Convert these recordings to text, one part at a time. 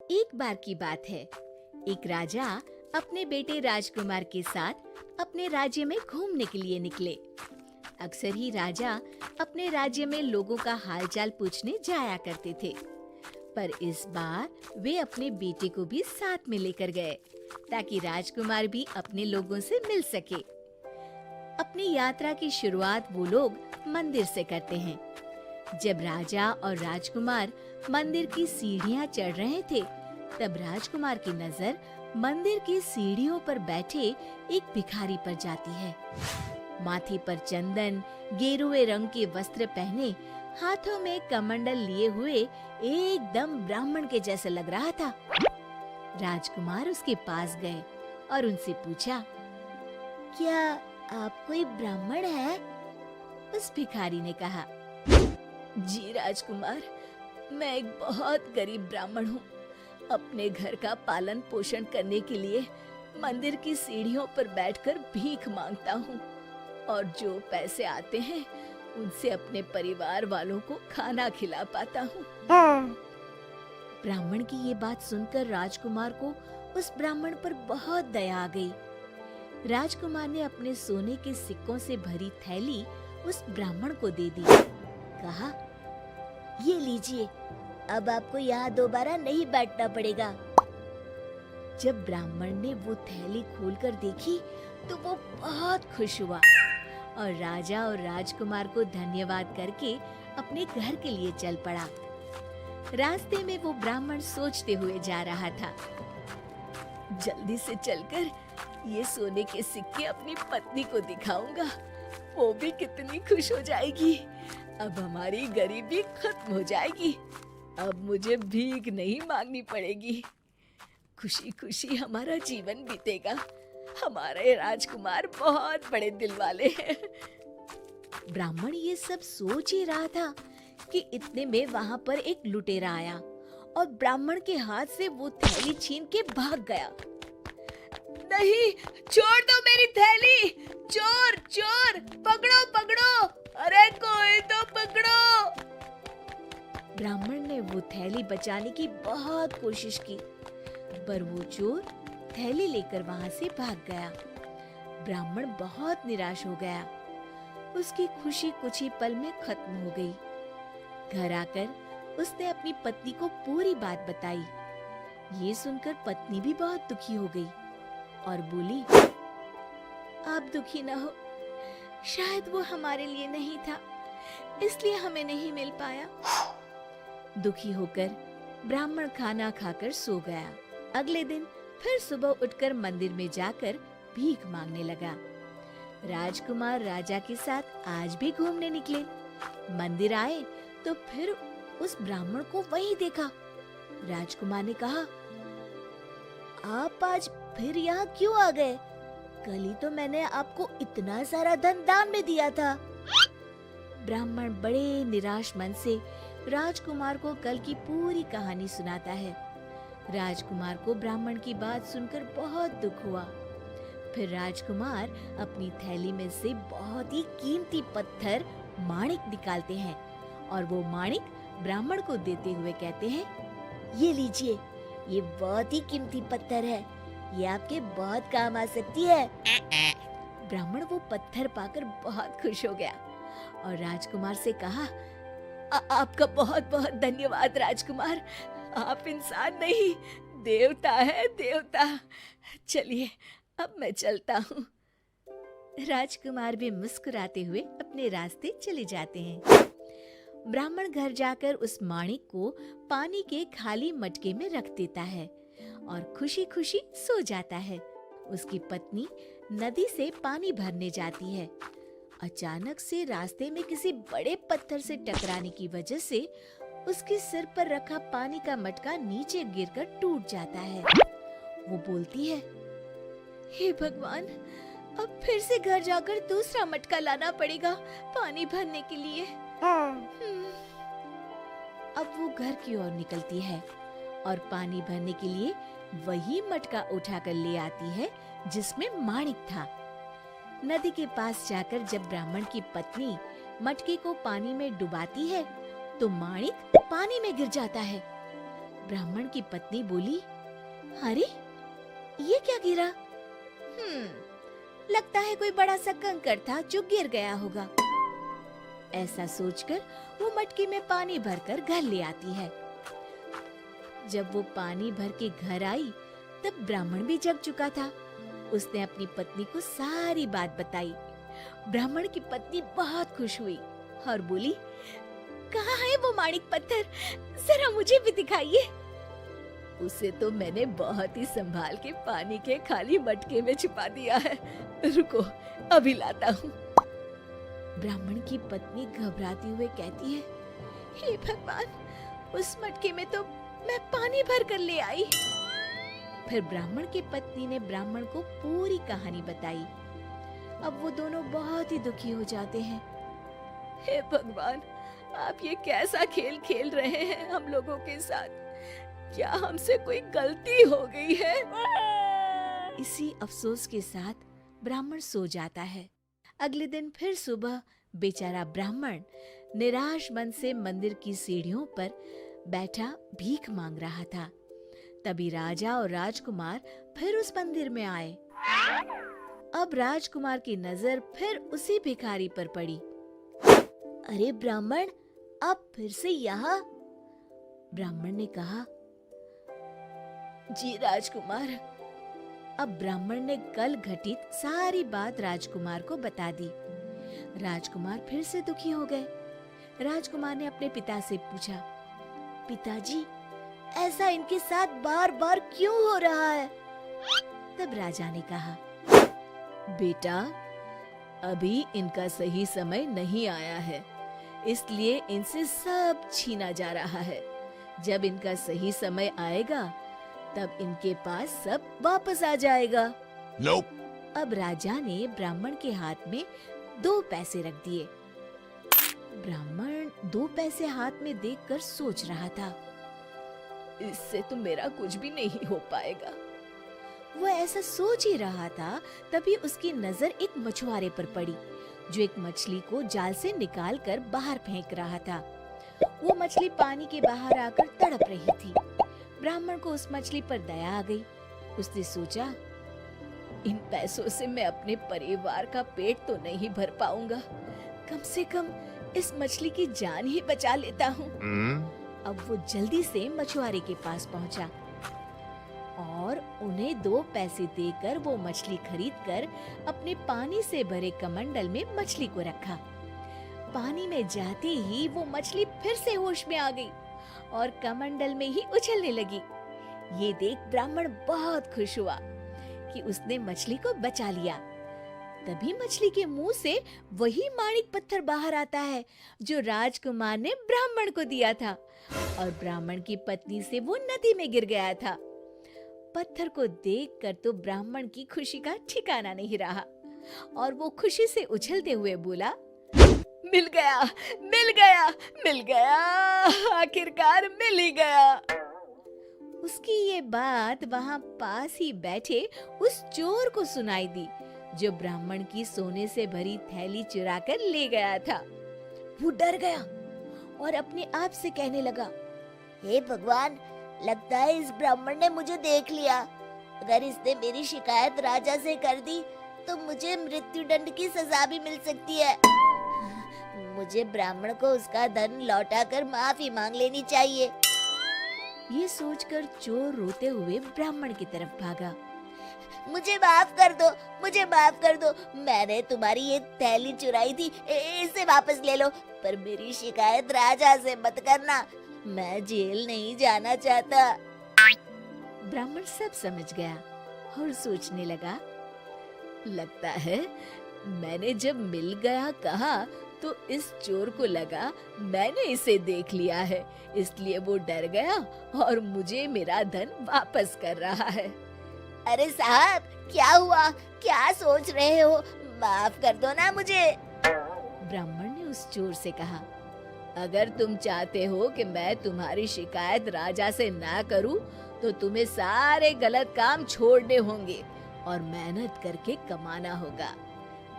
एक बार की बात है। एक राजा अपने बेटे राजकुमार के साथ अपने राज्य में घूमने के लिए निकले। अक्सर ही राजा अपने राज्य में लोगों का हालचाल पूछने जाया करते थे, पर इस बार वे अपने बेटे को भी साथ में लेकर गए ताकि राजकुमार भी अपने लोगों से मिल सके। अपनी यात्रा की शुरुआत वो लोग मंदिर से करते हैं। जब राजा और राजकुमार मंदिर की सीढ़ियां चढ़ रहे थे, तब राजकुमार की नजर मंदिर की सीढ़ियों पर बैठे एक भिखारी पर जाती है। माथे पर चंदन, गेरुए रंग के वस्त्र पहने, हाथों में कमंडल लिए हुए एकदम ब्राह्मण के जैसे लग रहा था। राजकुमार उसके पास गए और उनसे पूछा, क्या आप कोई ब्राह्मण है? उस भिखारी ने कहा, जी राजकुमार, मैं एक बहुत गरीब ब्राह्मण हूँ। अपने घर का पालन पोषण करने के लिए मंदिर की सीढ़ियों पर बैठकर भीख मांगता हूँ और जो पैसे आते हैं उनसे अपने परिवार वालों को खाना खिला पाता हूँ। ब्राह्मण की ये बात सुनकर राजकुमार को उस ब्राह्मण पर बहुत दया आ गई। राजकुमार ने अपने सोने के सिक्कों से भरी थैली उस ब्राह्मण को दे दी। कहा, ये लीजिए, अब आपको यहाँ दोबारा नहीं बैठना पड़ेगा। जब ब्राह्मण ने वो थैली खोलकर देखी तो वो बहुत खुश हुआ और राजा और राजकुमार को धन्यवाद करके अपने घर के लिए चल पड़ा। रास्ते में वो ब्राह्मण सोचते हुए जा रहा था, जल्दी से चलकर ये सोने के सिक्के अपनी पत्नी को दिखाऊंगा, वो भी कितनी खुश हो जाएगी। अब हमारी गरीबी खत्म हो जाएगी, अब मुझे भीख नहीं मांगनी पड़ेगी, खुशी खुशी हमारा जीवन बीतेगा। हमारे राजकुमार बहुत बड़े दिल वाले हैं। ब्राह्मण ये सब सोच ही रहा था कि इतने में वहां पर एक लुटेरा आया और ब्राह्मण के हाथ से वो थैली छीन के भाग गया। नहीं, छोड़ दो मेरी थैली, चोर चोर, पकड़ो पकड़ो, अरे कोई तो पकड़ो। ब्राह्मण ने वो थैली बचाने की बहुत कोशिश की, पर वो चोर थैली लेकर वहां से भाग गया। ब्राह्मण बहुत निराश हो गया। उसकी खुशी कुछ ही पल में खत्म हो गई। घर आकर उसने अपनी पत्नी को पूरी बात बताई। ये सुनकर पत्नी भी बहुत दुखी हो गई और बोली, आप दुखी न हो, शायद वो हमारे लिए नहीं था, इसलिए हमें नहीं मिल पाया। दुखी होकर ब्राह्मण खाना खाकर सो गया। अगले दिन फिर सुबह उठकर मंदिर में जाकर भीख मांगने लगा। राजकुमार राजा के साथ आज भी घूमने निकले। मंदिर आए तो फिर उस ब्राह्मण को वहीं देखा। राजकुमार ने कहा, आप आज फिर यहाँ क्यों आ गए? कल ही तो मैंने आपको इतना सारा धन दान में दिया था। ब्राह्मण बड़े निराश मन से राजकुमार को कल की पूरी कहानी सुनाता है। राजकुमार को ब्राह्मण की बात सुनकर बहुत दुख हुआ। फिर राजकुमार अपनी थैली में से बहुत ही कीमती पत्थर माणिक निकालते हैं और वो माणिक ब्राह्मण को देते हुए कहते हैं, ये लीजिए, ये बहुत ही कीमती पत्थर है, ये आपके बहुत काम आ सकती है। ब्राह्मण वो पत्थर पाकर बहुत खुश हो गया और राजकुमार से कहा, आपका बहुत बहुत धन्यवाद राजकुमार, आप इंसान नहीं, देवता है, देवता। चलिए अब मैं चलता हूँ। राजकुमार भी मुस्कुराते हुए अपने रास्ते चले जाते हैं। ब्राह्मण घर जाकर उस माणिक को पानी के खाली मटके में रख देता है और खुशी खुशी सो जाता है। उसकी पत्नी नदी से पानी भरने जाती है। अचानक से रास्ते में किसी बड़े पत्थर से टकराने की वजह से उसके सिर पर रखा पानी का मटका नीचे गिरकर टूट जाता है। वो बोलती है, हे भगवान, अब फिर से घर जाकर दूसरा मटका लाना पड़ेगा पानी भरने के लिए। अब वो घर की ओर निकलती है और पानी भरने के लिए वही मटका उठाकर ले आती है जिसमें माणिक था। नदी के पास जाकर जब ब्राह्मण की पत्नी मटके को पानी में डुबाती है तो माणिक पानी में गिर जाता है। ब्राह्मण की पत्नी बोली, अरे ये क्या गिरा? लगता है कोई बड़ा सा कंकड़ था जो गिर गया होगा। ऐसा सोचकर वो मटकी में पानी भरकर घर ले आती है। जब वो पानी भर के घर आई तब ब्राह्मण भी जग चुका था। उसने अपनी पत्नी को सारी बात बताई। ब्राह्मण की पत्नी बहुत खुश हुई और बोली, कहाँ है वो माणिक पत्थर? जरा मुझे भी दिखाइए। उसे तो मैंने बहुत ही संभाल के पानी के खाली मटके में छुपा दिया है। रुको, अभी लाता हूँ। ब्राह्मण की पत्नी घबराती हुए कहती है, हे भगवान, उस मटके में तो मैं पानी भर कर ले आई। फिर ब्राह्मण की पत्नी ने ब्राह्मण को पूरी कहानी बताई। अब वो दोनों बहुत ही दुखी हो जाते हैं। हे भगवान, आप ये कैसा खेल खेल रहे हैं हम लोगों के साथ? क्या हमसे कोई गलती हो गई है? इसी अफसोस के साथ ब्राह्मण सो जाता है। अगले दिन फिर सुबह बेचारा ब्राह्मण निराश मन से मंदिर की सीढ़ियों पर बैठा भीख मांग रहा था। तभी राजा और राजकुमार फिर उस मंदिर में आए। अब राजकुमार की नजर फिर उसी भिखारी पर पड़ी। अरे ब्राह्मण, आप फिर से यहाँ? ब्राह्मण ने कहा, जी राजकुमार। अब ब्राह्मण ने कल घटित सारी बात राजकुमार को बता दी। राजकुमार फिर से दुखी हो गए। राजकुमार ने अपने पिता से पूछा, पिताजी, ऐसा इनके साथ बार बार क्यों हो रहा है? तब राजा ने कहा, बेटा, अभी इनका सही समय नहीं आया है, इसलिए इनसे सब छीना जा रहा है। जब इनका सही समय आएगा तब इनके पास सब वापस आ जाएगा। Nope. अब राजा ने ब्राह्मण के हाथ में 2 पैसे रख दिए। ब्राह्मण 2 पैसे हाथ में देखकर सोच रहा था, इससे तो मेरा कुछ भी नहीं हो पाएगा। वो ऐसा सोच ही रहा था, तभी उसकी नजर एक मछुआरे पर पड़ी, जो एक मछली को जाल से निकालकर बाहर फेंक रहा था। वो मछली पानी के बाहर आकर तड़प रही थी। ब्राह्मण को उस मछली पर दया आ गई। उसने सोचा, इन पैसों से मैं अपने परिवार का पेट तो नहीं भर पाऊंगा, कम से कम इस मछली की जान ही बचा लेता हूँ। अब वो जल्दी से मछुआरे के पास पहुंचा और उन्हें 2 पैसे देकर वो मछली खरीदकर अपने पानी से भरे कमंडल में मछली को रखा। पानी में जाते ही वो मछली फिर से होश में आ गई और कमंडल में ही उछलने लगी। ये देख ब्राह्मण बहुत खुश हुआ कि उसने मछली को बचा लिया। तभी मछली के मुंह से वही माणिक पत्थर बाहर आता है जो राजकुमार ने ब्राह्मण को दिया था, और ब्राह्मण की पत्नी से वो नदी में गिर गया था। पत्थर को देखकर तो ब्राह्मण की खुशी का ठिकाना नहीं रहा और वो खुशी से उछलते हुए बोला, मिल गया, मिल गया, मिल गया, आखिरकार मिल ही गया। उसकी ये बात वहां पास ही बैठे उस चोर को सुनाई दी, जो ब्राह्मण की सोने से भरी थैली चुराकर ले गया था। वो डर गया और अपने आप से कहने लगा, हे भगवान, लगता है इस ब्राह्मण ने मुझे देख लिया। अगर इसने मेरी शिकायत राजा से कर दी तो मुझे मृत्युदंड की सजा भी मिल सकती है। मुझे ब्राह्मण को उसका धन लौटाकर माफी मांग लेनी चाहिए। ये सोचकर चोर रोते हुए ब्राह्मण की तरफ भागा। मुझे माफ कर दो, मुझे माफ कर दो, मैंने तुम्हारी ये थैली चुराई थी, इसे वापस ले लो, पर मेरी शिकायत राजा से मत करना, मैं जेल नहीं जाना चाहता। ब्राह्मण सब समझ गया और सोचने लगा, लगता है मैंने जब मिल गया कहा तो इस चोर को लगा मैंने इसे देख लिया है, इसलिए वो डर गया और मुझे मेरा धन वापस कर रहा है। अरे साहब, क्या हुआ? क्या सोच रहे हो? माफ कर दो ना मुझे। ब्राह्मण ने उस चोर से कहा, अगर तुम चाहते हो कि मैं तुम्हारी शिकायत राजा से ना करूं, तो तुम्हें सारे गलत काम छोड़ने होंगे और मेहनत करके कमाना होगा।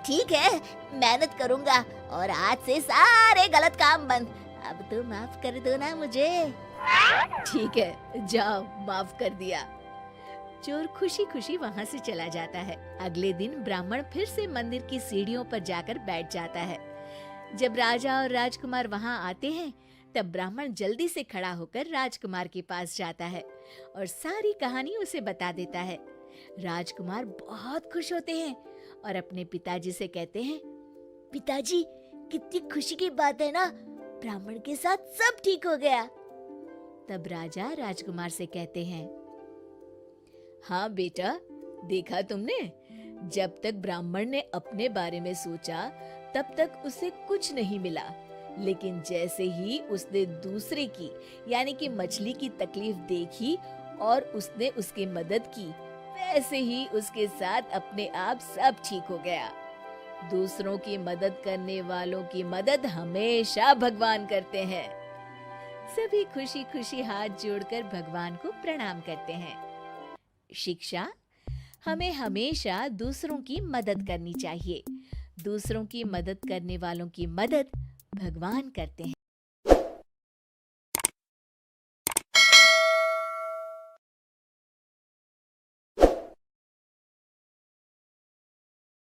ठीक है, मेहनत करूंगा और आज से सारे गलत काम बंद। अब तो माफ कर दो ना मुझे। ठीक है, जाओ, माफ कर दिया। चोर खुशी खुशी वहाँ से चला जाता है। अगले दिन ब्राह्मण फिर से मंदिर की सीढ़ियों पर जाकर बैठ जाता है। जब राजा और राजकुमार वहाँ आते हैं, तब ब्राह्मण जल्दी से खड़ा होकर राजकुमार के पास जाता है और सारी कहानी उसे बता देता है। राजकुमार बहुत खुश होते हैं और अपने पिताजी से कहते हैं, पिताजी, कितनी खुशी की बात है ना, ब्राह्मण के साथ सब ठीक हो गया। तब राजा राजकुमार से कहते हैं, हाँ बेटा, देखा तुमने, जब तक ब्राह्मण ने अपने बारे में सोचा तब तक उसे कुछ नहीं मिला, लेकिन जैसे ही उसने दूसरे की यानी कि मछली की तकलीफ देखी और उसने उसकी मदद की, वैसे ही उसके साथ अपने आप सब ठीक हो गया। दूसरों की मदद करने वालों की मदद हमेशा भगवान करते हैं। सभी खुशी खुशी हाथ जोड़कर भगवान को प्रणाम करते हैं। शिक्षा, हमें हमेशा दूसरों की मदद करनी चाहिए। दूसरों की मदद करने वालों की मदद भगवान करते हैं।